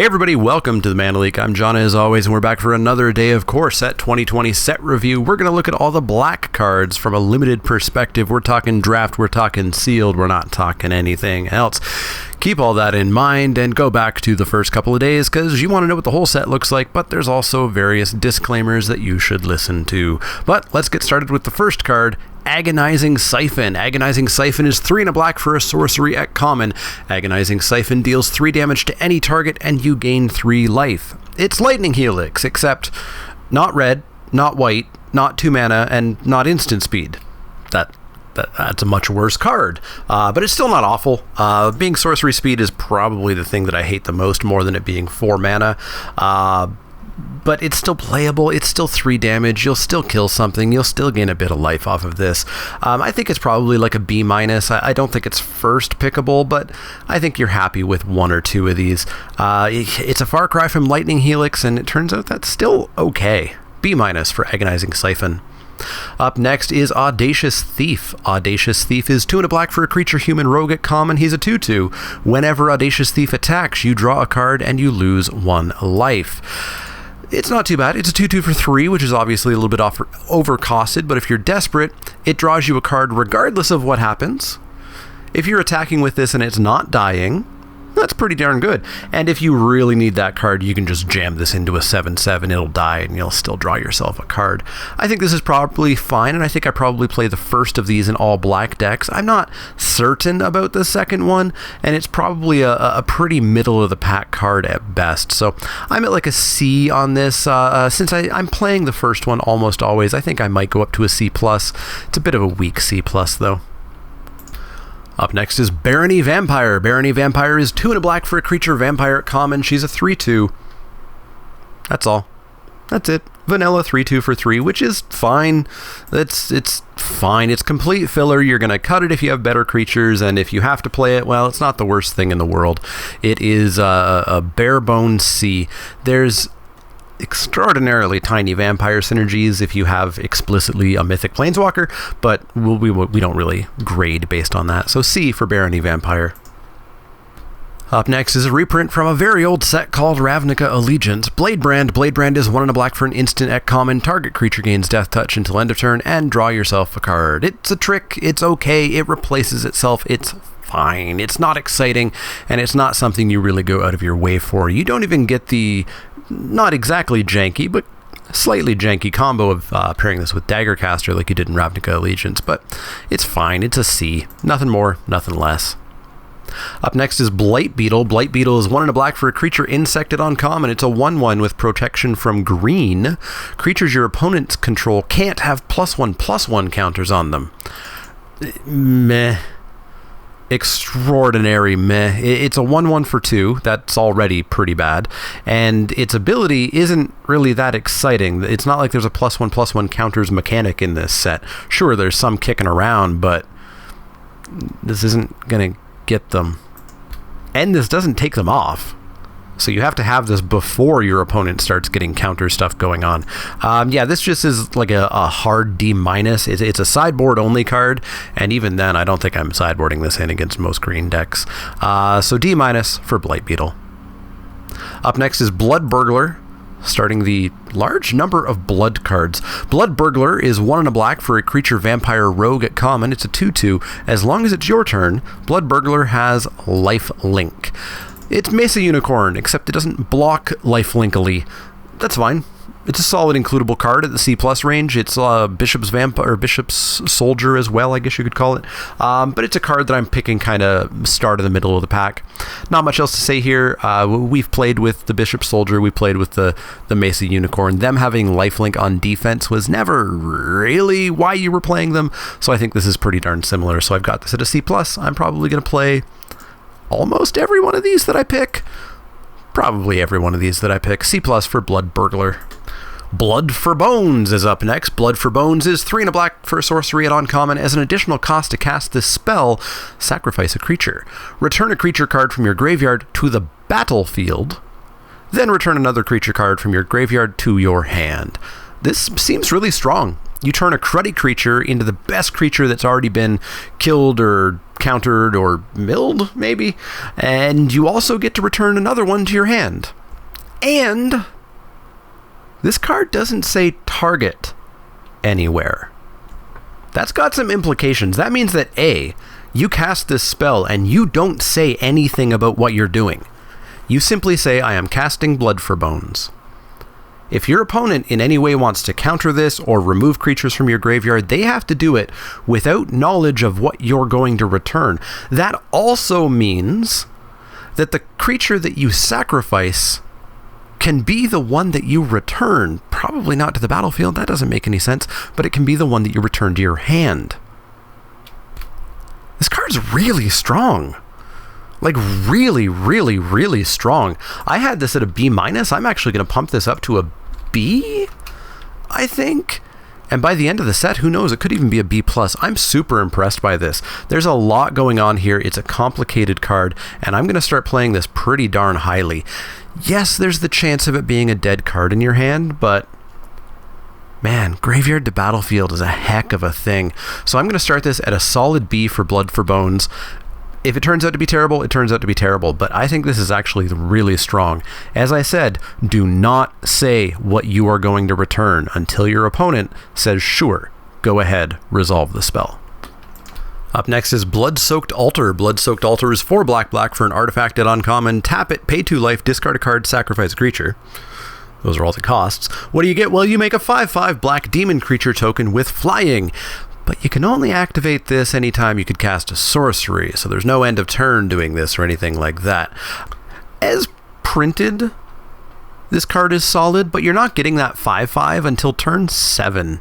Hey everybody, welcome to the Man Leek. I'm John as always, and we're back for another day of Core Set 2020 set review. We're going to look at all the black cards from a limited perspective. We're talking draft, we're talking sealed, we're not talking anything else. Keep all that in mind and go back to the first couple of days because you want to know what the whole set looks like, but there's also various disclaimers that you should listen to. But let's get started with the first card, Agonizing-Siphon. Agonizing-Siphon is 3 and a black for a sorcery at common. Agonizing-Siphon deals 3 damage to any target and you gain 3 life. It's Lightning Helix, except not red, not white, not 2 mana, and not instant speed. That's a much worse card, but it's still not awful. Being sorcery speed is probably the thing that I hate the most, more than it being 4 mana. But it's still playable, it's still 3 damage, you'll still kill something, you'll still gain a bit of life off of this. I think it's probably like a B-. I don't think it's first pickable, but I think you're happy with 1 or 2 of these. It's a far cry from Lightning Helix, and it turns out that's still okay. B- for Agonizing-Siphon. Up next is Audacious Thief. Audacious Thief is 2 and a black for a creature human rogue at common. He's a 2/2. Whenever Audacious Thief attacks, you draw a card and you lose 1 life. It's not too bad. It's a 2/2 for 3, which is obviously a little bit overcosted, but if you're desperate, it draws you a card regardless of what happens. If you're attacking with this and it's not dying, that's pretty darn good. And if you really need that card, you can just jam this into a 7/7, it'll die, and you'll still draw yourself a card. I think this is probably fine, and I think I probably play the first of these in all black decks. I'm not certain about the second one, and it's probably a pretty middle-of-the-pack card at best. So I'm at like a C on this. Since I'm playing the first one almost always, I think I might go up to a C+. It's a bit of a weak C+, though. Up next is Barone Vampire. Barone Vampire is 2 and a black for a creature vampire at common. She's a 3/2. That's all. That's it. Vanilla 3/2 for 3, which is fine. It's fine. It's complete filler. You're going to cut it if you have better creatures, and if you have to play it, well, it's not the worst thing in the world. It is a bare bones C. There's extraordinarily tiny vampire synergies if you have explicitly a mythic planeswalker, but we don't really grade based on that. So C for Barone Vampire. Up next is a reprint from a very old set called Ravnica Allegiance. Bladebrand. Bladebrand is 1 and a black for an instant at common. Target creature gains death touch until end of turn and draw yourself a card. It's a trick. It's okay. It replaces itself. It's fine. It's not exciting, and it's not something you really go out of your way for. You don't even get the not exactly janky, but slightly janky combo of pairing this with Daggercaster like you did in Ravnica Allegiance, but it's fine. It's a C. Nothing more, nothing less. Up next is Blight Beetle. Blight Beetle is 1 and a black for a creature insected on common. It's a 1/1 with protection from green. Creatures your opponents control can't have +1/+1 counters on them. Meh. Extraordinary meh. It's a 1/1 for 2. That's already pretty bad. And its ability isn't really that exciting. It's not like there's a +1/+1 counters mechanic in this set. Sure, there's some kicking around, but this isn't going to get them. And this doesn't take them off. So you have to have this before your opponent starts getting counter stuff going on. Yeah, this just is like a hard D-. It's a sideboard only card, and even then I don't think I'm sideboarding this in against most green decks. So D- for Blight Beetle. Up next is Blood Burglar, starting the large number of blood cards. Blood Burglar is 1 and a black for a creature vampire rogue at common. It's a 2/2. As long as it's your turn, Blood Burglar has Life Link. It's Mesa Unicorn, except it doesn't block lifelink-ally. That's fine. It's a solid includable card at the C+ range. It's Bishop's Soldier as well, I guess you could call it. But it's a card that I'm picking kind of start of the middle of the pack. Not much else to say here. We've played with the Bishop's Soldier. We played with the Mesa Unicorn. Them having lifelink on defense was never really why you were playing them. So I think this is pretty darn similar. So I've got this at a C+. I'm probably going to play almost every one of these that I pick. Probably every one of these that I pick. C+ for Blood Burglar. Blood for Bones is up next. Blood for Bones is 3 and a black for a sorcery at uncommon. As an additional cost to cast this spell, sacrifice a creature. Return a creature card from your graveyard to the battlefield. Then return another creature card from your graveyard to your hand. This seems really strong. You turn a cruddy creature into the best creature that's already been killed or countered or milled, maybe. And you also get to return another one to your hand. And this card doesn't say target anywhere. That's got some implications. That means that A, you cast this spell and you don't say anything about what you're doing. You simply say, I am casting Blood for Bones. If your opponent in any way wants to counter this or remove creatures from your graveyard, they have to do it without knowledge of what you're going to return. That also means that the creature that you sacrifice can be the one that you return. Probably not to the battlefield, that doesn't make any sense, but it can be the one that you return to your hand. This card's really strong. Like really, really, really strong. I had this at a B-. I'm actually going to pump this up to a B, I think. And by the end of the set, who knows, it could even be a B+. I'm super impressed by this. There's a lot going on here. It's a complicated card, and I'm going to start playing this pretty darn highly. Yes, there's the chance of it being a dead card in your hand, but man, graveyard to battlefield is a heck of a thing. So I'm going to start this at a solid B for Blood for Bones. If it turns out to be terrible, it turns out to be terrible, but I think this is actually really strong. As I said, do not say what you are going to return until your opponent says, sure, go ahead, resolve the spell. Up next is Bloodsoaked Altar. Bloodsoaked Altar is 4 black for an artifact at uncommon. Tap it, pay 2 life, discard a card, sacrifice a creature. Those are all the costs. What do you get? Well, you make a 5/5 black demon creature token with flying. But you can only activate this anytime you could cast a sorcery, so there's no end of turn doing this or anything like that. As printed, this card is solid, but you're not getting that 5/5 until turn 7.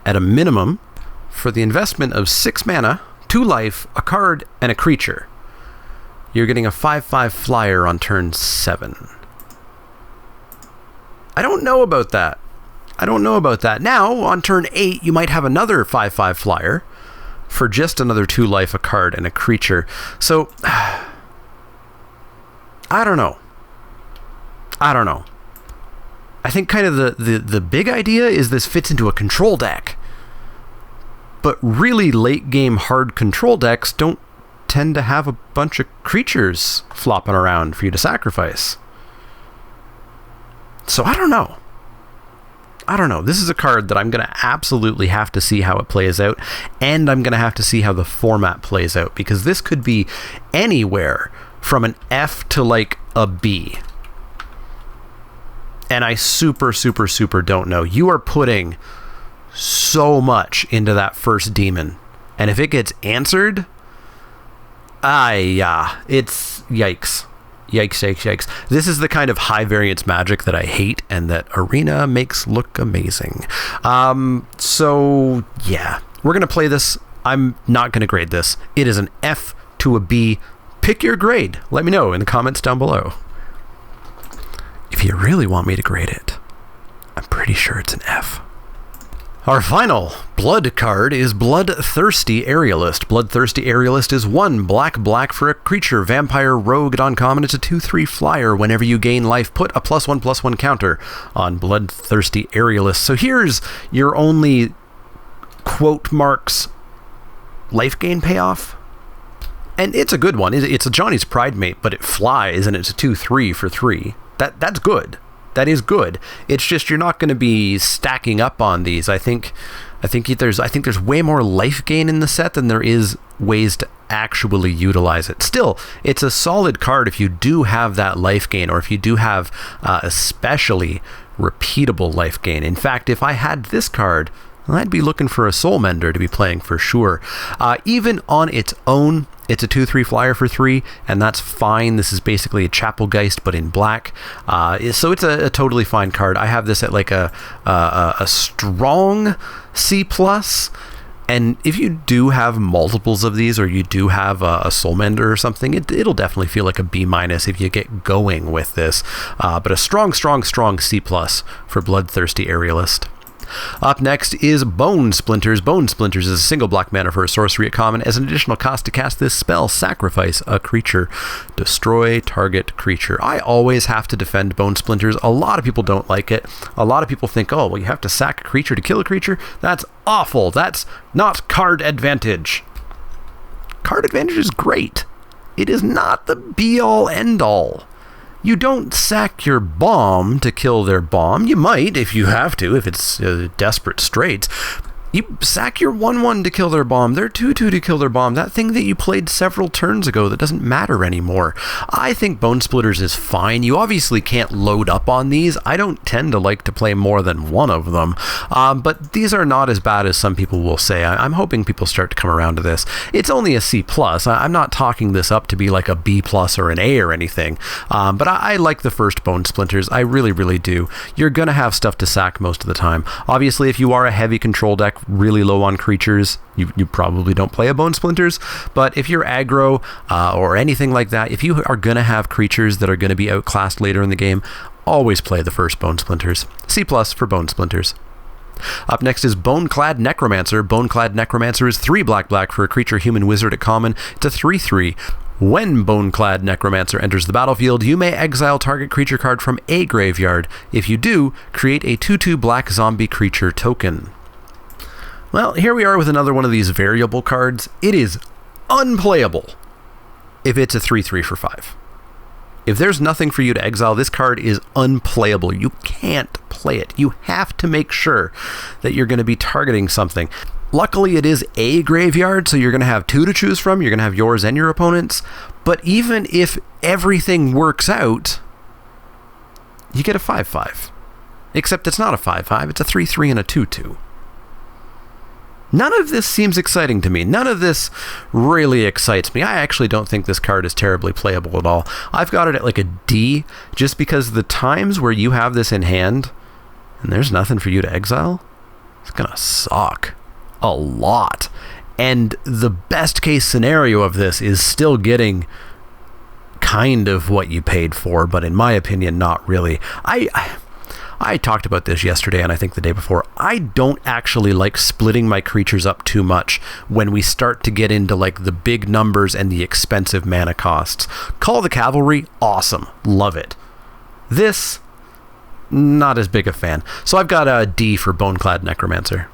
At a minimum, for the investment of 6 mana, 2 life, a card, and a creature, you're getting a 5/5 flyer on turn 7. I don't know about that. Now, on turn 8, you might have another 5/5 flyer for just another 2 life, a card, and a creature. So, I don't know. I think kind of the big idea is this fits into a control deck. But really, late game hard control decks don't tend to have a bunch of creatures flopping around for you to sacrifice. So I don't know. This is a card that I'm going to absolutely have to see how it plays out, and I'm going to have to see how the format plays out, because this could be anywhere from an F to like a B. And I super don't know. You are putting so much into that first demon, and if it gets answered, it's yikes. Yikes. This is the kind of high variance magic that I hate and that Arena makes look amazing. So yeah, we're going to play this. I'm not going to grade this. It is an F to a B. Pick your grade. Let me know in the comments down below. If you really want me to grade it, I'm pretty sure it's an F. Our final blood card is Bloodthirsty Aerialist. Bloodthirsty Aerialist is 1 black for a creature, vampire, rogue at uncommon. It's a 2/3 flyer. Whenever you gain life, put a +1/+1 counter on Bloodthirsty Aerialist. So here's your only quote marks life gain payoff. And it's a good one. It's a Johnny's Pride Mate, but it flies and it's a 2/3 for 3. That's good. That is good. It's just you're not going to be stacking up on these. I think there's way more life gain in the set than there is ways to actually utilize it. Still, it's a solid card if you do have that life gain, or if you do have especially repeatable life gain. In fact, if I had this card, I'd be looking for a Soul Mender to be playing for sure. Even on its own, it's a 2/3 flyer for 3, and that's fine. This is basically a Chapelgeist, but in black. So it's a totally fine card. I have this at like a strong C+. And if you do have multiples of these, or you do have a Soul Mender or something, it'll definitely feel like a B- if you get going with this. But a strong C+ for Bloodthirsty Aerialist. Up next is Bone Splinters. Bone Splinters is a single black mana for a sorcery at common. As an additional cost to cast this spell, sacrifice a creature. Destroy target creature. I always have to defend Bone Splinters. A lot of people don't like it. A lot of people think, oh, well, you have to sack a creature to kill a creature? That's awful. That's not card advantage. Card advantage is great. It is not the be-all, end-all. You don't sack your bomb to kill their bomb. You might, if you have to, if it's desperate straits. You sack your 1/1 to kill their bomb, their 2/2 to kill their bomb, that thing that you played several turns ago that doesn't matter anymore. I think Bone Splitters is fine. You obviously can't load up on these. I don't tend to like to play more than one of them, but these are not as bad as some people will say. I'm hoping people start to come around to this. It's only a C+. I'm not talking this up to be like a B+ or an A or anything, but I like the first Bone Splinters. I really, really do. You're going to have stuff to sack most of the time. Obviously, if you are a heavy control deck, really low on creatures, you probably don't play a Bone Splinters, but if you're aggro or anything like that, if you are going to have creatures that are going to be outclassed later in the game, always play the first Bone Splinters. C+ for Bone Splinters. Up next is Boneclad Necromancer. Boneclad Necromancer is 3 black for a creature human wizard at common. It's a 3/3. When Boneclad Necromancer enters the battlefield, you may exile target creature card from a graveyard. If you do, create a 2/2 black zombie creature token. Well, here we are with another one of these variable cards. It is unplayable if it's a 3/3 for 5. If there's nothing for you to exile, this card is unplayable. You can't play it. You have to make sure that you're going to be targeting something. Luckily, it is a graveyard, so you're going to have 2 to choose from. You're going to have yours and your opponent's. But even if everything works out, you get a 5/5. Except it's not a 5/5, it's a 3/3 and a 2/2. None of this seems exciting to me. None of this really excites me. I actually don't think this card is terribly playable at all. I've got it at like a D, just because the times where you have this in hand and there's nothing for you to exile, it's gonna suck a lot. And the best case scenario of this is still getting kind of what you paid for, but in my opinion, not really. I talked about this yesterday and I think the day before. I don't actually like splitting my creatures up too much when we start to get into like the big numbers and the expensive mana costs. Call the Cavalry, awesome, love it. This, not as big a fan. So I've got a D for Boneclad Necromancer.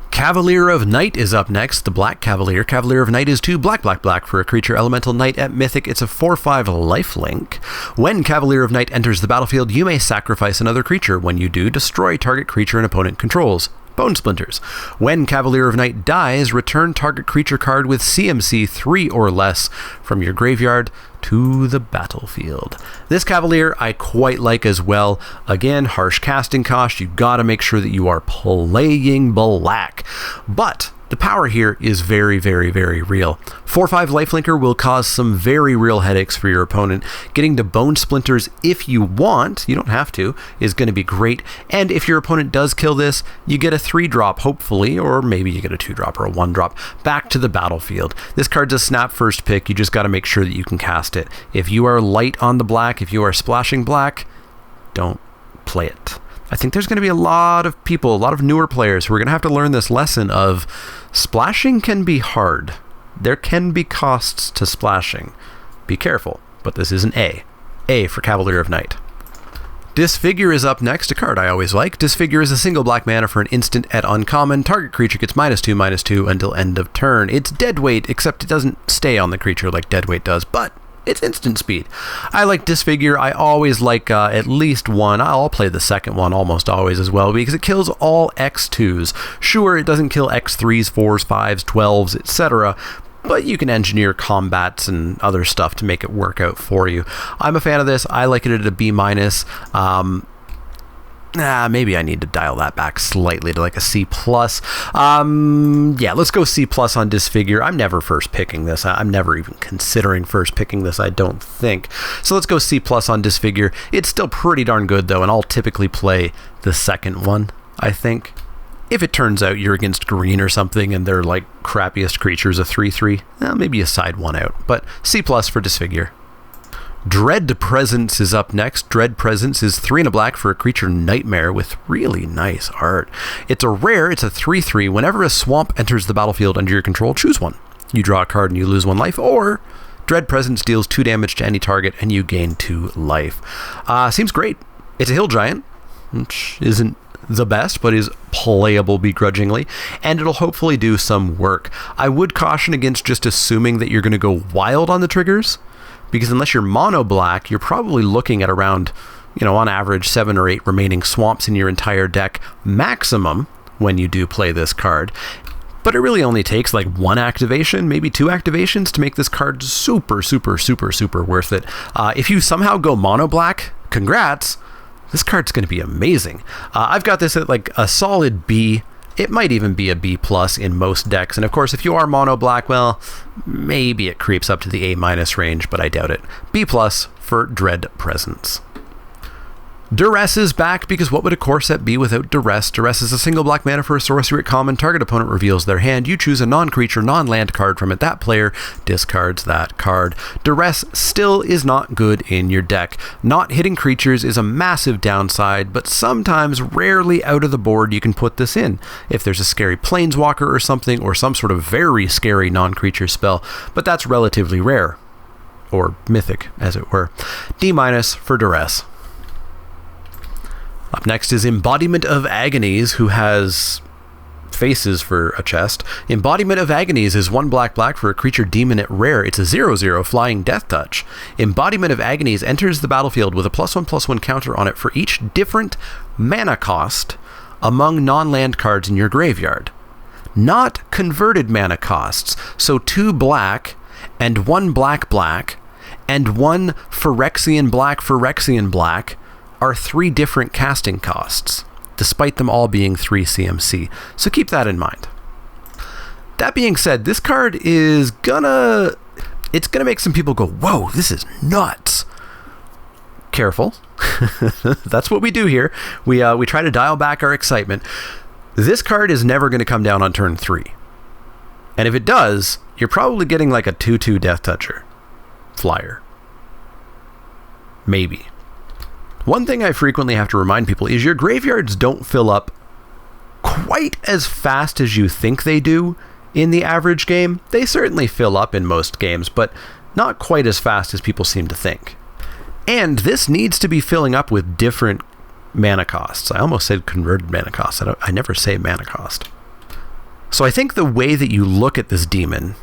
Cavalier of Knight is up next, the Black Cavalier. Cavalier of Knight is 2 black for a creature elemental knight at Mythic. It's a 4/5 lifelink. When Cavalier of Knight enters the battlefield, you may sacrifice another creature. When you do, destroy target creature an opponent controls. Bone Splinters. When Cavalier of Knight dies, return target creature card with CMC 3 or less from your graveyard to the battlefield. This Cavalier I quite like as well. Again, harsh casting cost. You gotta make sure that you are playing black. But the power here is very, very, very real. 4/5 lifelinker will cause some very real headaches for your opponent. Getting to Bone Splinters if you want, you don't have to, is going to be great. And if your opponent does kill this, you get a 3-drop, hopefully, or maybe you get a 2-drop or a 1-drop, back to the battlefield. This card's a snap first pick. You just got to make sure that you can cast it. If you are light on the black, if you are splashing black, don't play it. I think there's going to be a lot of people, a lot of newer players who are going to have to learn this lesson of splashing can be hard. There can be costs to splashing. Be careful, but this is an A. A for Cavalier of Knight. Disfigure is up next, a card I always like. Disfigure is a single black mana for an instant at uncommon. Target creature gets -2/-2 until end of turn. It's deadweight, except it doesn't stay on the creature like deadweight does, but it's instant speed. I like Disfigure. I always like at least one. I'll play the second one almost always as well because it kills all X2s. Sure, it doesn't kill X3s, 4s, 5s, 12s, etc., but you can engineer combats and other stuff to make it work out for you. I'm a fan of this. I like it at a B-. Maybe I need to dial that back slightly to like a C+. Yeah, let's go C+ on Disfigure. I'm never first picking this. I'm never even considering first picking this, I don't think. So let's go C+ on Disfigure. It's still pretty darn good, though, and I'll typically play the second one, I think. If it turns out you're against green or something and their like crappiest creature's a 3/3, maybe you side one out. But C+ for Disfigure. Dread Presence is up next. Dread Presence is 3 and a black for a creature nightmare with really nice art. It's a rare, it's a 3/3. Whenever a swamp enters the battlefield under your control, choose one. You draw a card and you lose 1 life, or Dread Presence deals 2 damage to any target and you gain 2 life. Seems great. It's a hill giant, which isn't the best, but is playable begrudgingly, and it'll hopefully do some work. I would caution against just assuming that you're going to go wild on the triggers, because unless you're mono black, you're probably looking at around, on average 7 or 8 remaining swamps in your entire deck maximum when you do play this card. But it really only takes like 1 activation, maybe 2 activations to make this card super, super, super, super worth it. If you somehow go mono black, congrats, this card's going to be amazing. I've got this at like a solid B. It might even be a B+ in most decks. And of course, if you are mono black, well, maybe it creeps up to the A- range, but I doubt it. B+ for Dread Presence. Duress is back, because what would a core set be without Duress? Duress is a single black mana for a sorcery at common. Target opponent reveals their hand. You choose a non-creature, non-land card from it. That player discards that card. Duress still is not good in your deck. Not hitting creatures is a massive downside, but sometimes, rarely out of the board, you can put this in. If there's a scary planeswalker or something, or some sort of very scary non-creature spell, but that's relatively rare. Or mythic, as it were. D- for Duress. Up next is Embodiment of Agonys, who has faces for a chest. Embodiment of Agonys is 1 black for a creature demon at rare. It's a 0/0 flying death touch. Embodiment of Agonys enters the battlefield with a +1/+1 counter on it for each different mana cost among non-land cards in your graveyard. Not converted mana costs. So 2 black and 1 black and 1 Phyrexian black are 3 different casting costs, despite them all being 3 CMC. So keep that in mind. That being said, this card is gonna make some people go, whoa, this is nuts. Careful. That's what we do here. We try to dial back our excitement. This card is never going to come down on turn 3. And if it does, you're probably getting like a 2/2 Death Toucher flyer. Maybe. One thing I frequently have to remind people is your graveyards don't fill up quite as fast as you think they do in the average game. They certainly fill up in most games, but not quite as fast as people seem to think. And this needs to be filling up with different mana costs. I almost said converted mana costs. I never say mana cost. So I think the way that you look at this demon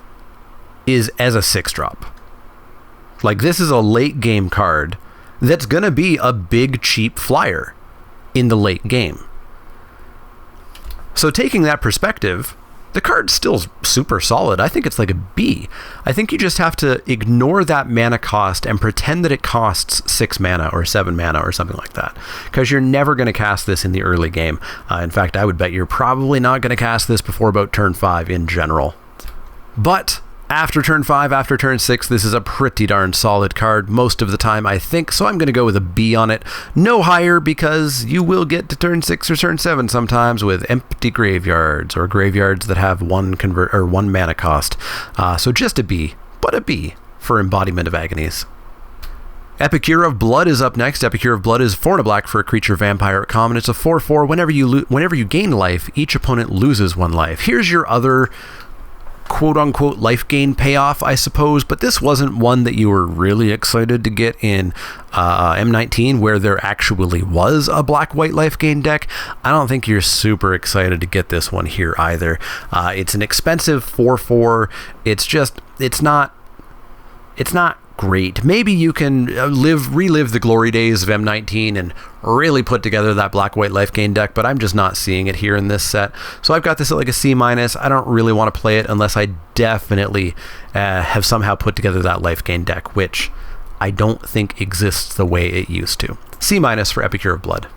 is as a 6-drop. Like, this is a late game card that's going to be a big, cheap flyer in the late game. So taking that perspective, the card's still super solid. I think it's like a B. I think you just have to ignore that mana cost and pretend that it costs 6 mana or 7 mana or something like that, because you're never going to cast this in the early game. In fact, I would bet you're probably not going to cast this before about turn 5 in general. But after turn 5, after turn 6, this is a pretty darn solid card most of the time, I think, so I'm going to go with a B on it. No higher, because you will get to turn 6 or turn 7 sometimes with empty graveyards, or graveyards that have one mana cost. So just a B, but a B for Embodiment of Agonys. Epicure of Blood is up next. Epicure of Blood is 4 and a black for a creature vampire at common. It's a 4/4. Whenever you gain life, each opponent loses 1 life. Here's your other quote-unquote life gain payoff, I suppose, but this wasn't one that you were really excited to get in M19, where there actually was a black-white life gain deck. I don't think you're super excited to get this one here either. It's an expensive 4/4. It's not great. Maybe you can relive the glory days of M19 and really put together that black-white life gain deck, but I'm just not seeing it here in this set. So I've got this at like a C-. I don't really want to play it unless I definitely have somehow put together that life gain deck, which I don't think exists the way it used to. C- for Epicure of Blood.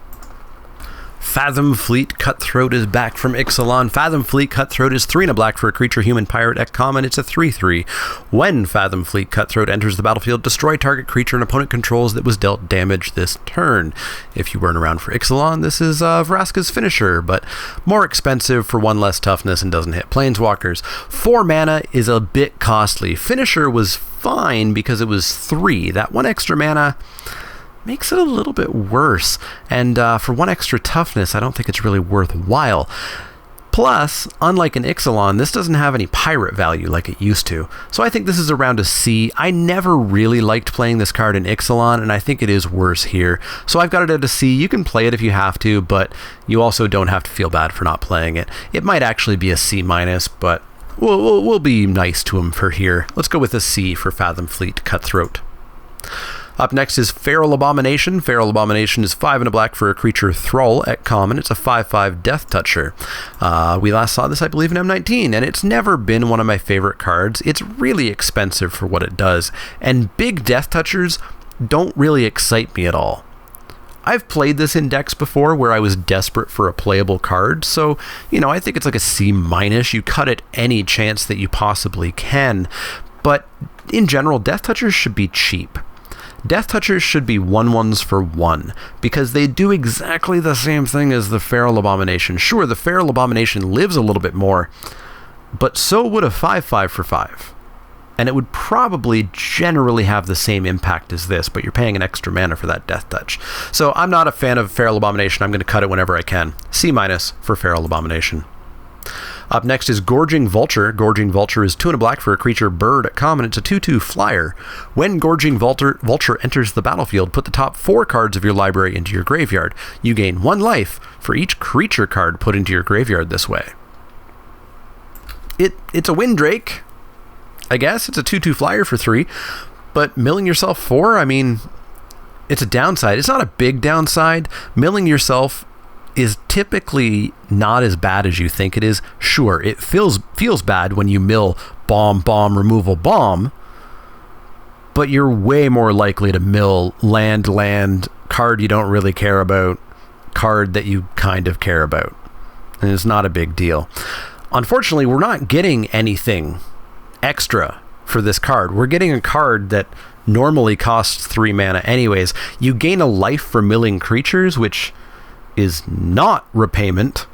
Fathom Fleet Cutthroat is back from Ixalan. Fathom Fleet Cutthroat is 3 and a black for a creature human pirate at common. It's a 3/3. When Fathom Fleet Cutthroat enters the battlefield, destroy target creature an opponent controls that was dealt damage this turn. If you weren't around for Ixalan, this is Vraska's finisher, but more expensive for 1 less toughness and doesn't hit planeswalkers. 4 mana is a bit costly. Finisher was fine because it was 3. That 1 extra mana makes it a little bit worse, and for 1 extra toughness, I don't think it's really worthwhile. Plus, unlike an Ixalan, this doesn't have any pirate value like it used to, so I think this is around a C. I never really liked playing this card in Ixalan, and I think it is worse here, so I've got it at a C. You can play it if you have to, but you also don't have to feel bad for not playing it. It might actually be a C-, but we'll be nice to him for here. Let's go with a C for Fathom Fleet Cutthroat. Up next is Feral Abomination. Feral Abomination is 5 and a black for a creature Thrall at common. It's a 5/5 Death Toucher. We last saw this, I believe, in M19, and it's never been one of my favorite cards. It's really expensive for what it does, and big Death Touchers don't really excite me at all. I've played this in decks before where I was desperate for a playable card, so, I think it's like a C-. You cut it any chance that you possibly can, but in general, Death Touchers should be cheap. Death Touchers should be 1/1s for 1, because they do exactly the same thing as the Feral Abomination. Sure, the Feral Abomination lives a little bit more, but so would a 5/5 for 5. And it would probably generally have the same impact as this, but you're paying an extra mana for that Death Touch. So I'm not a fan of Feral Abomination. I'm going to cut it whenever I can. C- for Feral Abomination. Up next is Gorging Vulture. Gorging Vulture is 2 and a black for a creature bird at common. It's a 2/2 flyer. When Gorging Vulture enters the battlefield, put the top 4 cards of your library into your graveyard. You gain 1 life for each creature card put into your graveyard this way. It's a Windrake, I guess. It's a 2/2 flyer for 3, but milling yourself 4, it's a downside. It's not a big downside. Milling yourself is typically not as bad as you think it is. Sure, it feels bad when you mill bomb, removal, bomb, but you're way more likely to mill land, card you don't really care about, card that you kind of care about, and it's not a big deal. Unfortunately, we're not getting anything extra for this card. We're getting a card that normally costs 3 mana anyways. You gain a life for milling creatures, which is not repayment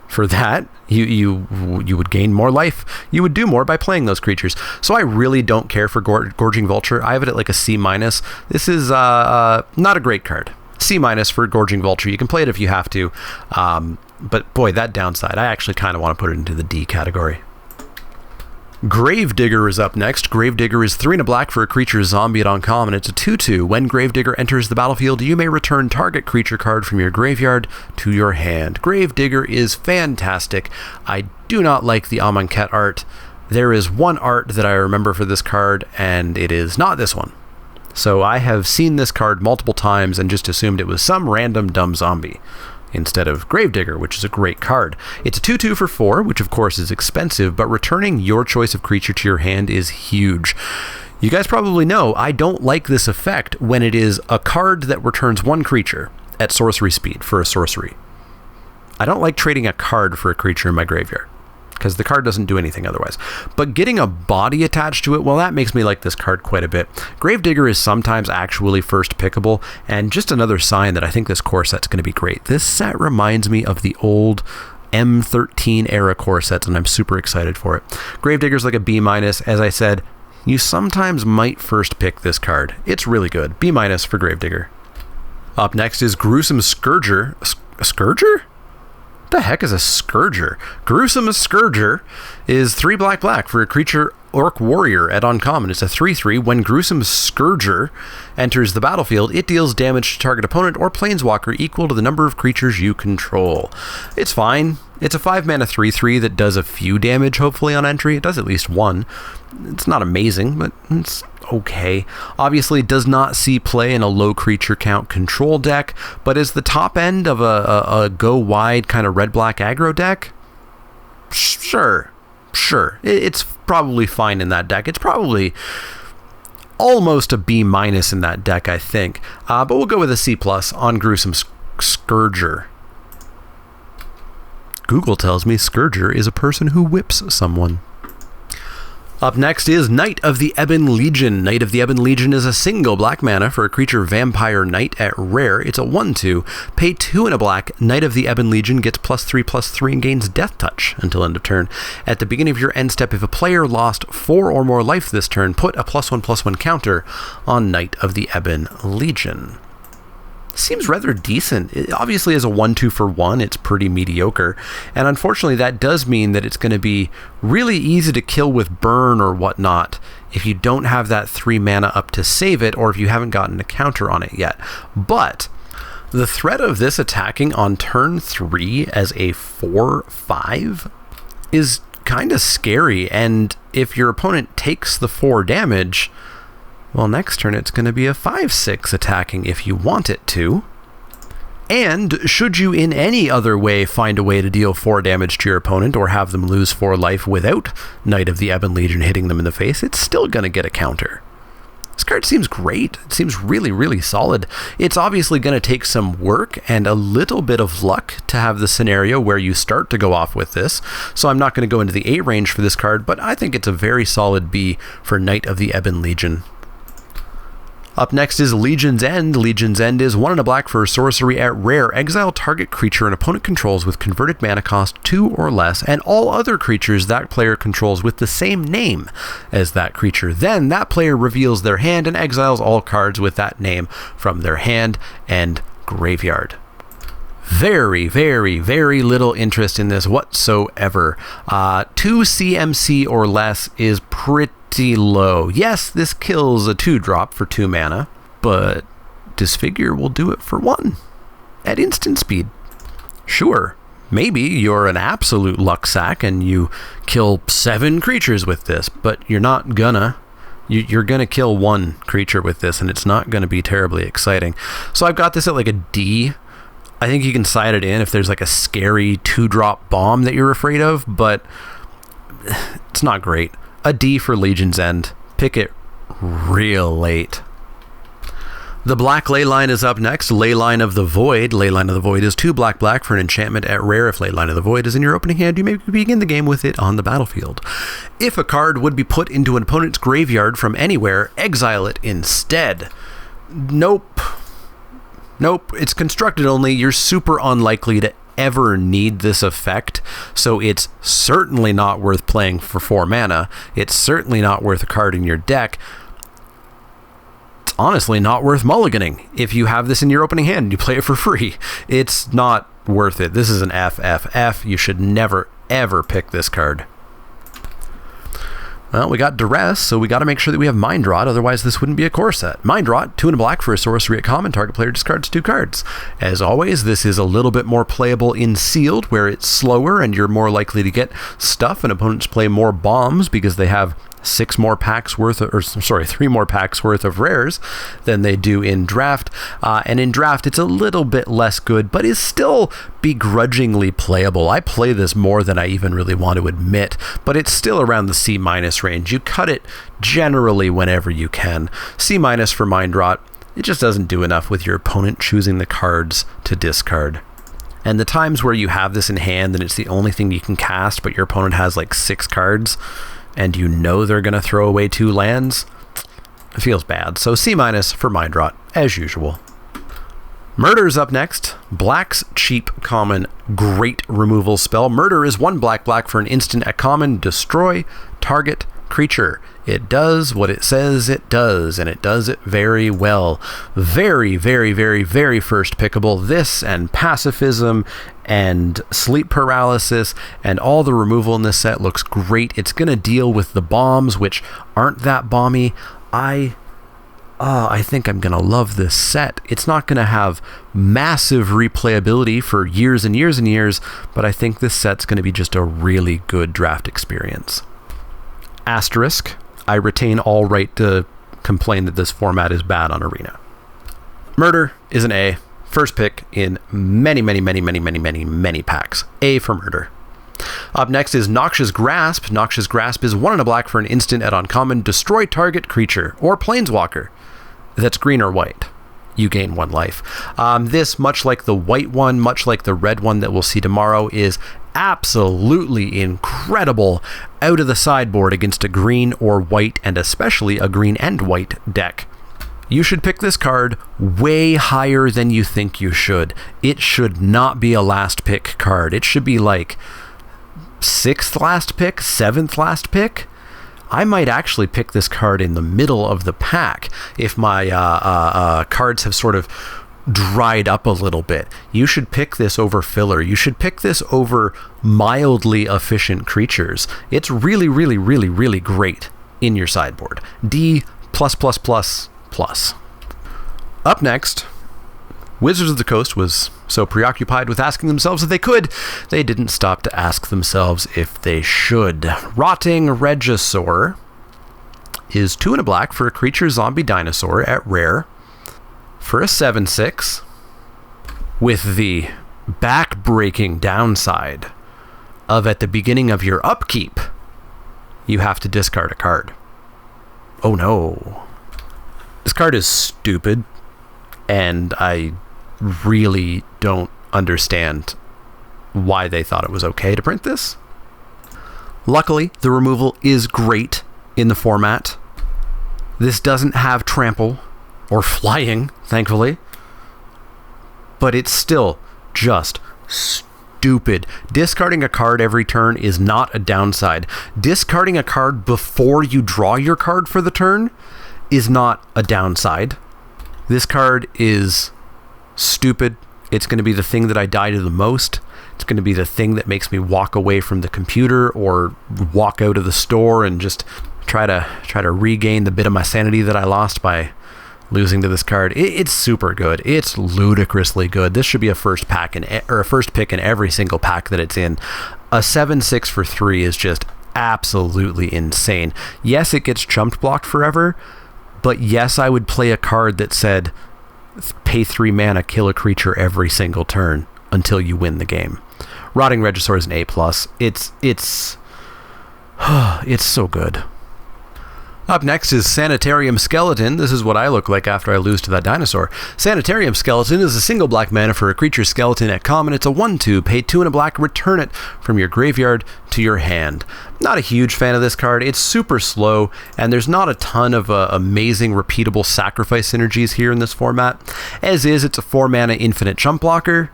for that. You would gain more life. You would do more by playing those creatures. So I really don't care for Gorging Vulture. I have it at like a C-. This is not a great card. C- for Gorging Vulture. You can play it if you have to. But boy, that downside, I actually kind of want to put it into the D category. Gravedigger is up next. Gravedigger is 3 and a black for a creature zombie at uncommon. It's a 2/2. When Gravedigger enters the battlefield, you may return target creature card from your graveyard to your hand. Gravedigger is fantastic. I do not like the Amonkhet art. There is one art that I remember for this card, and it is not this one. So I have seen this card multiple times and just assumed it was some random dumb zombie instead of Gravedigger, which is a great card. It's a 2/2 for 4, which of course is expensive, but returning your choice of creature to your hand is huge. You guys probably know I don't like this effect when it is a card that returns 1 creature at sorcery speed for a sorcery. I don't like trading a card for a creature in my graveyard, because the card doesn't do anything otherwise. But getting a body attached to it, well, that makes me like this card quite a bit. Gravedigger is sometimes actually first pickable, and just another sign that I think this core set's going to be great. This set reminds me of the old M13 era core sets, and I'm super excited for it. Gravedigger's like a B-. As I said, you sometimes might first pick this card. It's really good. B- for Gravedigger. Up next is Gruesome Scourger. Scourger? What the heck is a Scourger? Gruesome Scourger is 3 black for a creature Orc Warrior at uncommon. It's a 3/3. When Gruesome Scourger enters the battlefield, it deals damage to target opponent or planeswalker equal to the number of creatures you control. It's fine. It's a 5 mana 3/3 that does a few damage, hopefully, on entry. It does at least 1. It's not amazing, but it's okay. Obviously, it does not see play in a low creature count control deck, but is the top end of a go wide kind of red-black aggro deck? Sure. It's probably fine in that deck. It's probably almost a B- in that deck, I think. But we'll go with a C+ on Gruesome Scourger. Google tells me Scourger is a person who whips someone. Up next is Knight of the Ebon Legion. Knight of the Ebon Legion is a single black mana for a creature Vampire Knight at rare. It's a 1/2. Pay 2 and a black. Knight of the Ebon Legion gets +3/+3 and gains Death Touch until end of turn. At the beginning of your end step, if a player lost 4 or more life this turn, put a +1/+1 counter on Knight of the Ebon Legion. Seems rather decent. It obviously is a 1/2 for 1. It's pretty mediocre. And unfortunately, that does mean that it's going to be really easy to kill with burn or whatnot if you don't have that 3 mana up to save it, or if you haven't gotten a counter on it yet. But the threat of this attacking on turn 3 as a 4/5 is kind of scary. And if your opponent takes the 4 damage, well, next turn it's going to be a 5/6 attacking if you want it to. And should you in any other way find a way to deal 4 damage to your opponent or have them lose 4 life without Knight of the Ebon Legion hitting them in the face, it's still going to get a counter. This card seems great. It seems really, really solid. It's obviously going to take some work and a little bit of luck to have the scenario where you start to go off with this. So I'm not going to go into the A range for this card, but I think it's a very solid B for Knight of the Ebon Legion. Up next is Legion's End. Legion's End is 1 and a black for sorcery at rare. Exile target creature an opponent controls with converted mana cost 2 or less, and all other creatures that player controls with the same name as that creature. Then that player reveals their hand and exiles all cards with that name from their hand and graveyard. Very, very, very little interest in this whatsoever. 2 CMC or less is pretty low. Yes, this kills a 2-drop for 2 mana, but Disfigure will do it for 1 at instant speed. Sure, maybe you're an absolute luck sack and you kill 7 creatures with this, but you're not gonna. You're gonna kill 1 creature with this, and it's not gonna be terribly exciting. So I've got this at like a D. I think you can side it in if there's like a scary 2-drop bomb that you're afraid of, but it's not great. A D for Legion's End. Pick it real late. The black Leyline is up next. Leyline of the Void. Leyline of the Void is 2 black for an enchantment at rare. If Leyline of the Void is in your opening hand, you may begin the game with it on the battlefield. If a card would be put into an opponent's graveyard from anywhere, exile it instead. Nope. It's constructed only. You're super unlikely to ever need this effect, so it's certainly not worth playing for 4 mana. It's certainly not worth a card in your deck. It's honestly not worth mulliganing. If you have this in your opening hand and you play it for free, it's not worth it. This is an FFF. You should never, ever pick this card. Well, we got duress, so we got to make sure that we have Mind Rot, otherwise this wouldn't be a core set. Mind Rot, 2 and a black for a sorcery at common, target player discards 2 cards. As always, this is a little bit more playable in sealed, where it's slower and you're more likely to get stuff, and opponents play more bombs because they have 3 more packs worth of rares than they do in draft. And in draft, it's a little bit less good, but is still begrudgingly playable. I play this more than I even really want to admit, but it's still around the C- range. You cut it generally whenever you can. C- for Mind Rot, it just doesn't do enough with your opponent choosing the cards to discard. And the times where you have this in hand and it's the only thing you can cast, but your opponent has like 6 cards, and you know they're going to throw away 2 lands, it feels bad. So C- for Mind Rot, as usual. Murder's up next. Black's cheap common great removal spell. Murder is 1 black for an instant at common. Destroy target creature. It does what it says it does, and it does it very well. Very, very, very, very first pickable. This and pacifism and sleep paralysis and all the removal in this set looks great. It's going to deal with the bombs, which aren't that bomby. I think I'm going to love this set. It's not going to have massive replayability for years and years and years, but I think this set's going to be just a really good draft experience. Asterisk, I retain all right to complain that this format is bad on Arena. Murder is an A. First pick in many packs. A for Murder. Up next is Noxious Grasp. Noxious Grasp is 1 and a black for an instant at uncommon. Destroy target creature or planeswalker that's green or white. You gain 1 life. This, much like the white one, much like the red one that we'll see tomorrow, is absolutely incredible out of the sideboard against a green or white, and especially a green and white deck. You should pick this card way higher than you think you should. It should not be a last pick card. It should be like 6th last pick, 7th last pick. I might actually pick this card in the middle of the pack if my cards have sort of dried up a little bit. You should pick this over filler. You should pick this over mildly efficient creatures. It's really, really, really, really great in your sideboard. D++++. Up next, Wizards of the Coast was so preoccupied with asking themselves if they could, they didn't stop to ask themselves if they should. Rotting Regisaur is 2 and a black for a creature zombie dinosaur at rare for a 7/6 with the back-breaking downside of at the beginning of your upkeep, you have to discard a card. Oh no. This card is stupid, and I really don't understand why they thought it was okay to print this. Luckily, the removal is great in the format. This doesn't have trample or flying, thankfully, but it's still just stupid. Discarding a card every turn is not a downside. Discarding a card before you draw your card for the turn is not a downside. This card is stupid. It's going to be the thing that I die to the most. It's going to be the thing that makes me walk away from the computer or walk out of the store and just try to regain the bit of my sanity that I lost by losing to this card. It's super good. It's ludicrously good. This should be a first pick in every single pack that it's in. A 7/6 for 3 is just absolutely insane. Yes, it gets chumped blocked forever, but yes, I would play a card that said pay 3 mana, kill a creature every single turn until you win the game. Rotting Regisaur is an A+. It's so good. Up next is Sanitarium Skeleton. This is what I look like after I lose to that dinosaur. Sanitarium Skeleton is a single black mana for a creature skeleton at common. It's a 1/2. Pay 2 and a black, return it from your graveyard to your hand. Not a huge fan of this card. It's super slow, and there's not a ton of amazing repeatable sacrifice synergies here in this format. As is, it's a 4 mana infinite chump blocker,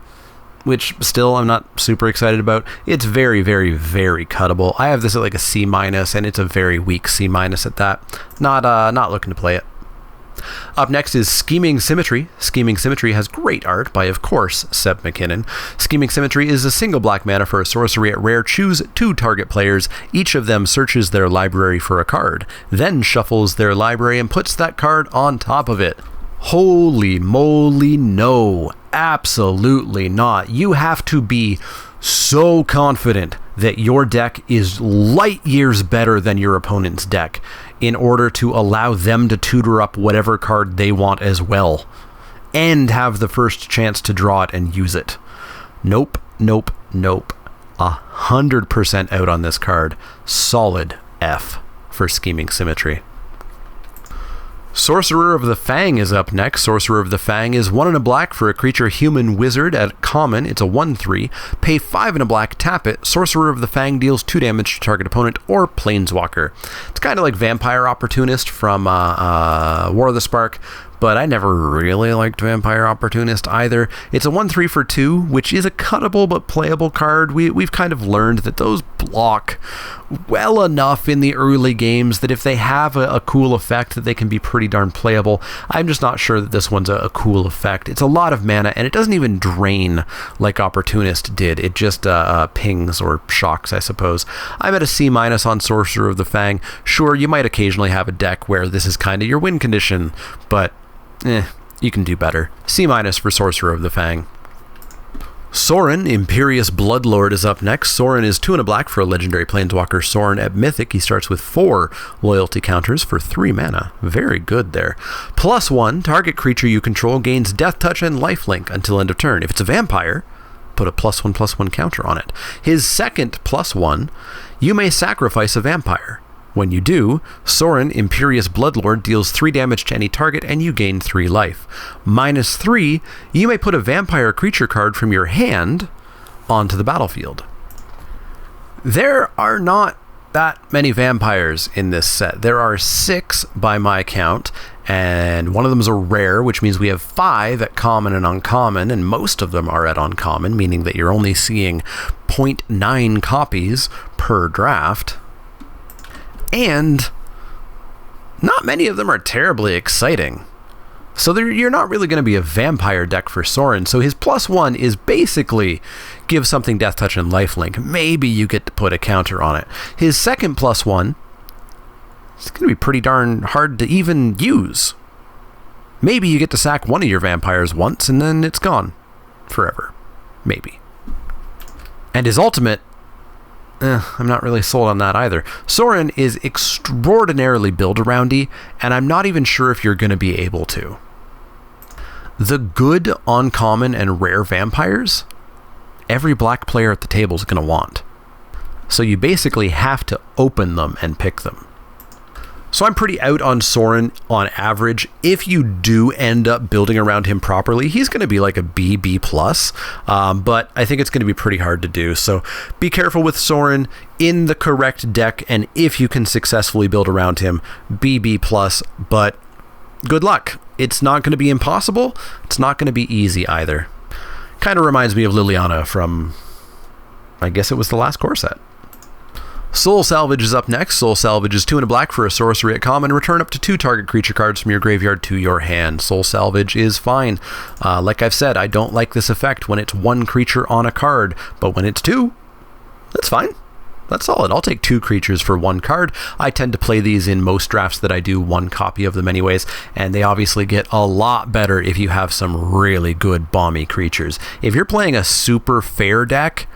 which still I'm not super excited about. It's very, very, very cuttable. I have this at like a C-, and it's a very weak C- at that. Not looking to play it. Up next is Scheming Symmetry. Scheming Symmetry has great art by, of course, Seb McKinnon. Scheming Symmetry is a single black mana for a sorcery at rare. Choose 2 target players. Each of them searches their library for a card, then shuffles their library and puts that card on top of it. Holy moly, no. Absolutely not. You have to be so confident that your deck is light years better than your opponent's deck in order to allow them to tutor up whatever card they want as well and have the first chance to draw it and use it. Nope, nope, nope. 100% out on this card. Solid F for Scheming Symmetry. Sorcerer of the Fang is up next. Sorcerer of the Fang is 1 and a black for a creature human wizard at common. It's a 1/3. Pay 5 and a black, tap it. Sorcerer of the Fang deals 2 damage to target opponent or planeswalker. It's kind of like Vampire Opportunist from War of the Spark, but I never really liked Vampire Opportunist either. It's a 1/3 for 2, which is a cuttable but playable card. We've kind of learned that those block well enough in the early games that if they have a cool effect that they can be pretty darn playable. I'm just not sure that this one's a cool effect. It's a lot of mana, and it doesn't even drain like Opportunist did. It just pings or shocks, I suppose. I'm at a C- on Sorcerer of the Fang. Sure, you might occasionally have a deck where this is kind of your win condition, but you can do better. C- for Sorcerer of the Fang. Soren, Imperious Bloodlord, is up next. Soren is 2 and a black for a legendary planeswalker Soren at Mythic. He starts with 4 loyalty counters for 3 mana. Very good there. +1, target creature you control gains Death Touch and Lifelink until end of turn. If it's a vampire, put a +1/+1 counter on it. His second +1, you may sacrifice a vampire. When you do, Soren, Imperious Bloodlord, deals 3 damage to any target and you gain 3 life. -3, you may put a vampire creature card from your hand onto the battlefield. There are not that many vampires in this set. There are 6 by my count, and one of them is a rare, which means we have 5 at common and uncommon, and most of them are at uncommon, meaning that you're only seeing 0.9 copies per draft. And not many of them are terribly exciting. So you're not really going to be a vampire deck for Soren. So his +1 is basically give something Death Touch and Lifelink. Maybe you get to put a counter on it. His second +1 is going to be pretty darn hard to even use. Maybe you get to sack one of your vampires once and then it's gone forever. Maybe. And his ultimate, I'm not really sold on that either. Soren is extraordinarily build-aroundy, and I'm not even sure if you're going to be able to. The good uncommon and rare vampires, every black player at the table is going to want. So you basically have to open them and pick them. So I'm pretty out on Soren on average. If you do end up building around him properly, he's going to be like a B+, but I think it's going to be pretty hard to do. So be careful with Soren in the correct deck, and if you can successfully build around him, B+, but good luck. It's not going to be impossible. It's not going to be easy either. Kind of reminds me of Liliana from, I guess it was the last core set. Soul Salvage is up next. Soul Salvage is 2 and a black for a sorcery at common. Return up to 2 target creature cards from your graveyard to your hand. Soul Salvage is fine. Like I've said, I don't like this effect when it's 1 creature on a card, but when it's 2, that's fine. That's solid. I'll take 2 creatures for 1 card. I tend to play these in most drafts that I do 1 copy of them anyways, and they obviously get a lot better if you have some really good bomby creatures. If you're playing a super fair deck,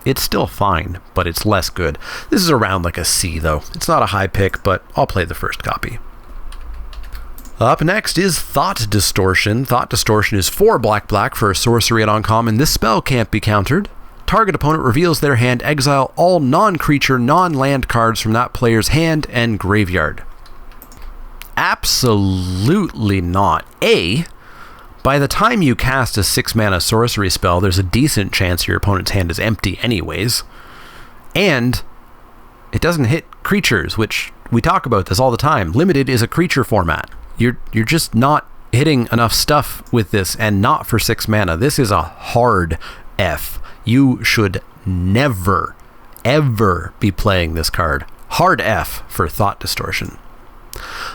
it's still fine, but it's less good. This is around like a C, though. It's not a high pick, but I'll play the first copy. Up next is Thought Distortion. Thought Distortion is 4 black for a sorcery at uncommon. This spell can't be countered. Target opponent reveals their hand, exile all non-creature, non-land cards from that player's hand and graveyard. Absolutely not. By the time you cast a 6-mana sorcery spell, there's a decent chance your opponent's hand is empty anyways. And it doesn't hit creatures, which we talk about this all the time. Limited is a creature format. You're just not hitting enough stuff with this, and not for 6 mana. This is a hard F. You should never, ever be playing this card. Hard F for Thought Distortion.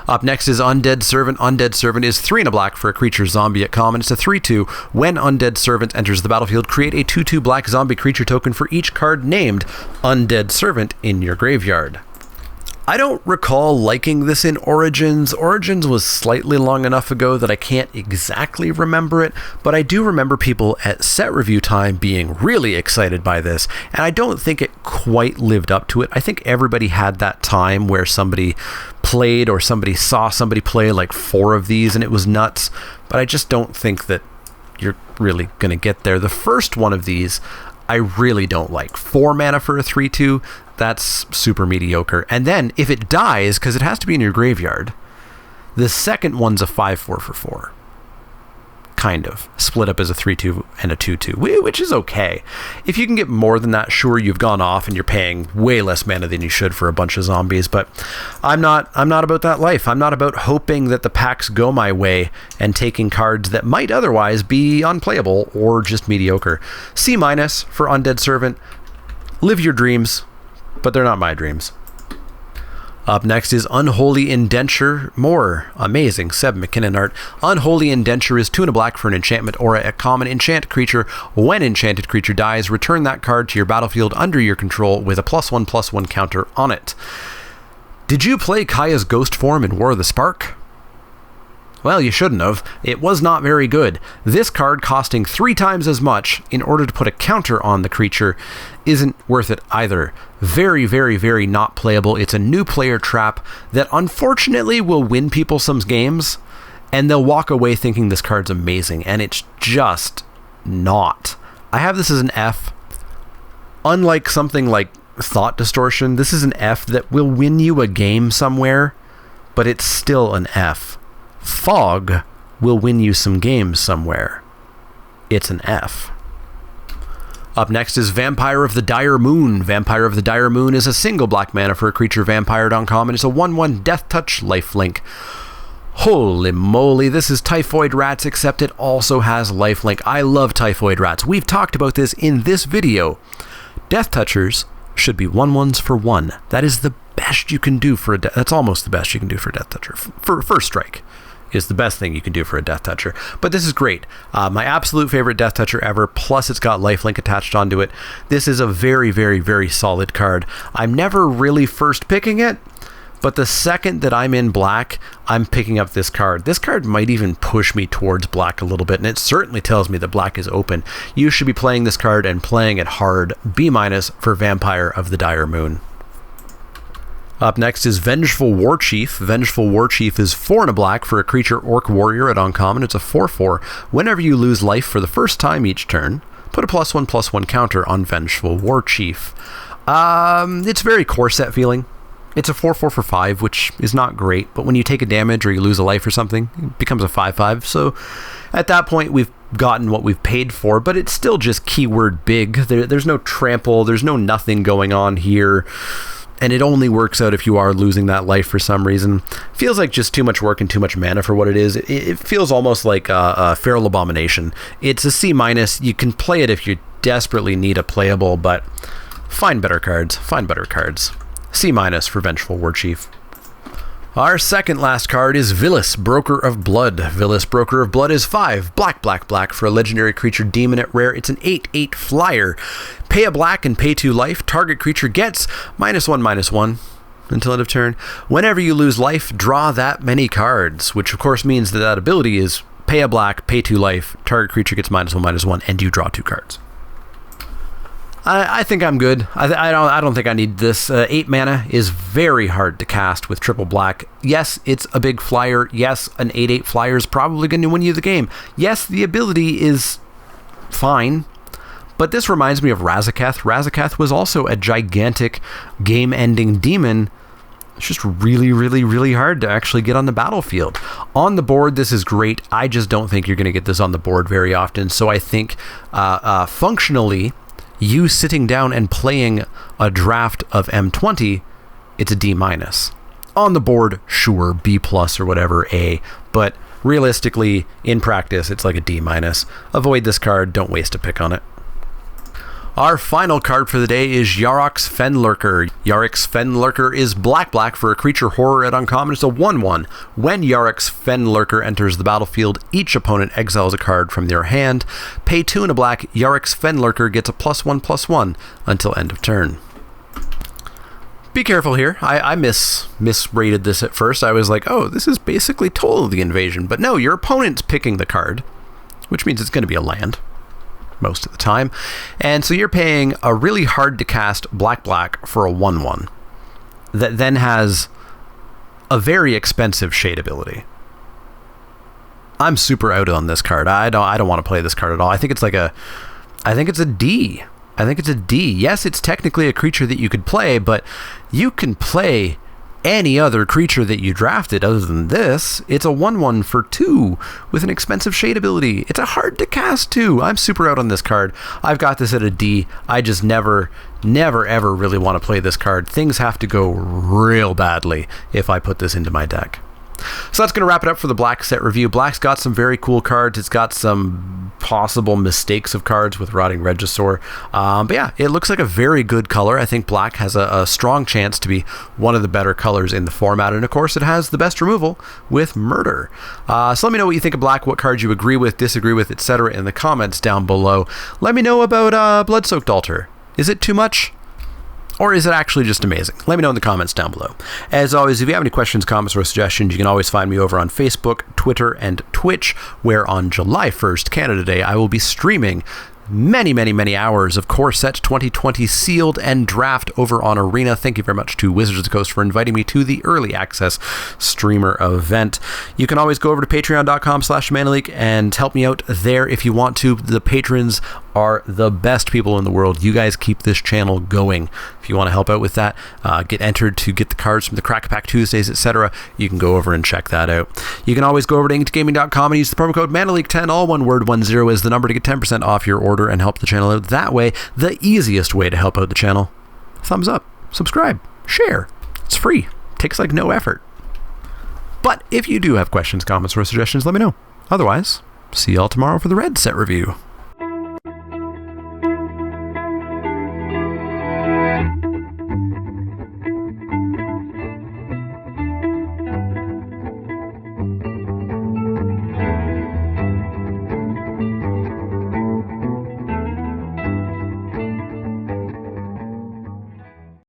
Up next is Undead Servant. Undead Servant is 3 and a black for a creature zombie at common. It's a 3/2. When Undead Servant enters the battlefield, create a 2/2 black zombie creature token for each card named Undead Servant in your graveyard. I don't recall liking this in Origins. Origins was slightly long enough ago that I can't exactly remember it, but I do remember people at set review time being really excited by this, and I don't think it quite lived up to it. I think everybody had that time where somebody played or somebody saw somebody play like 4 of these and it was nuts, but I just don't think that you're really going to get there. The first one of these I really don't like. 4 mana for a 3/2, that's super mediocre. And then if it dies, because it has to be in your graveyard, the second one's a 5/4 for 4. Kind of. Split up as a 3/2 and a 2/2, which is okay. If you can get more than that, sure, you've gone off and you're paying way less mana than you should for a bunch of zombies, but I'm not about that life. I'm not about hoping that the packs go my way and taking cards that might otherwise be unplayable or just mediocre. C- for Undead Servant. Live your dreams, but they're not my dreams. Up next is Unholy Indenture. More amazing Seb McKinnon art. Unholy Indenture is 2 and a black for an enchantment aura at common. Enchant creature. When enchanted creature dies, return that card to your battlefield under your control with a +1/+1 counter on it. Did you play Kaya's Ghost form in War of the Spark? Well, you shouldn't have. It was not very good. This card costing 3 times as much in order to put a counter on the creature isn't worth it either. Very, very, very not playable. It's a new player trap that unfortunately will win people some games, and they'll walk away thinking this card's amazing, and it's just not. I have this as an F. Unlike something like Thought Distortion, this is an F that will win you a game somewhere, but it's still an F. Fog will win you some games somewhere. It's an F. Up next is Vampire of the Dire Moon. Vampire of the Dire Moon is a single black mana for a creature vampired on common. It's a 1/1 Death Touch lifelink. Holy moly, this is Typhoid Rats, except it also has lifelink. I love Typhoid Rats. We've talked about this in this video. Death Touchers should be 1/1s for 1. That is the best you can do for a that's almost the best you can do for a Death Toucher. For First Strike is the best thing you can do for a Death Toucher. But this is great. My absolute favorite Death Toucher ever, plus it's got lifelink attached onto it. This is a very, very, very solid card. I'm never really first picking it, but the second that I'm in black, I'm picking up this card. This card might even push me towards black a little bit, and it certainly tells me that black is open. You should be playing this card and playing it hard. B- for Vampire of the Dire Moon. Up next is Vengeful Warchief. Vengeful Warchief is 4 and a black for a creature orc warrior at uncommon. It's a 4/4. Whenever you lose life for the first time each turn, put a +1/+1 counter on Vengeful Warchief. It's very core set feeling. It's a 4/4 for 5, which is not great, but when you take a damage or you lose a life or something, it becomes a 5/5. So at that point, we've gotten what we've paid for, but it's still just keyword big. There's no trample, there's no nothing going on here. And it only works out if you are losing that life for some reason. Feels like just too much work and too much mana for what it is. It feels almost like a Feral Abomination. It's a C-. You can play it if you desperately need a playable, but find better cards. Find better cards. C- for Vengeful Warchief. Our second last card is Vilis, Broker of Blood. Vilis, Broker of Blood is 5, black for a legendary creature demon at rare. It's an 8/8 flyer. Pay a black and pay 2 life. Target creature gets -1/-1 until end of turn. Whenever you lose life, draw that many cards, which of course means that that ability is pay a black, pay 2 life, target creature gets -1/-1, and you draw 2 cards. I think I'm good. I don't think I need this. 8 mana is very hard to cast with triple black. Yes, it's a big flyer. Yes, an 8/8 flyer is probably going to win you the game. Yes, the ability is fine. But this reminds me of Razaketh. Razaketh was also a gigantic game-ending demon. It's just really, really, really hard to actually get on the battlefield. On the board, this is great. I just don't think you're going to get this on the board very often. So I think functionally, you sitting down and playing a draft of M20, it's a D-. On the board, sure, B+ or whatever, A. But realistically, in practice, it's like a D-. Avoid this card. Don't waste a pick on it. Our final card for the day is Yarok's Fenlurker. Yarok's Fenlurker is black for a creature horror at uncommon. It's a 1/1. When Yarok's Fenlurker enters the battlefield, each opponent exiles a card from their hand. Pay 2 and a black. Yarok's Fenlurker gets a +1/+1 until end of turn. Be careful here. I misrated this at first. I was like, oh, this is basically Toll of the Invasion. But no, your opponent's picking the card, which means it's going to be a land most of the time. And so you're paying a really hard to cast black for a 1/1 that then has a very expensive shade ability. I'm super out on this card. I don't want to play this card at all. I think it's a D. I think it's a D. Yes, it's technically a creature that you could play, but you can play any other creature that you drafted other than this. It's a 1/1 for 2 with an expensive shade ability. It's a hard to cast too. I'm super out on this card. I've got this at a D. I just never ever really want to play this card. Things have to go real badly if I put this into my deck. So that's going to wrap it up for the Black set review. Black's got some very cool cards. It's got some possible mistakes of cards with Rotting Regisaur. But yeah, it looks like a very good color. I think Black has a strong chance to be one of the better colors in the format. And of course, it has the best removal with Murder. So let me know what you think of Black, what cards you agree with, disagree with, etc. in the comments down below. Let me know about Bloodsoaked Altar. Is it too much? Or is it actually just amazing? Let me know in the comments down below. As always, if you have any questions, comments, or suggestions, you can always find me over on Facebook, Twitter, and Twitch, where on July 1st, Canada Day, I will be streaming many hours of Core Set 2020 sealed and draft over on Arena. Thank you very much to Wizards of the Coast for inviting me to the early access streamer event. You can always go over to patreon.com/manaleek and help me out there if you want to. The patrons are the best people in the world. You guys keep this channel going. If you want to help out with that, get entered to get the cards from the Crack Pack Tuesdays, etc., you can go over and check that out. You can always go over to inkedgaming.com and use the promo code ManaLeak10, all one word, 10 is the number, to get 10% off your order and help the channel out that way. The easiest way to help out the channel: thumbs up, subscribe, share. It's free. Takes like no effort. But if you do have questions, comments, or suggestions, let me know. Otherwise, see y'all tomorrow for the red set review.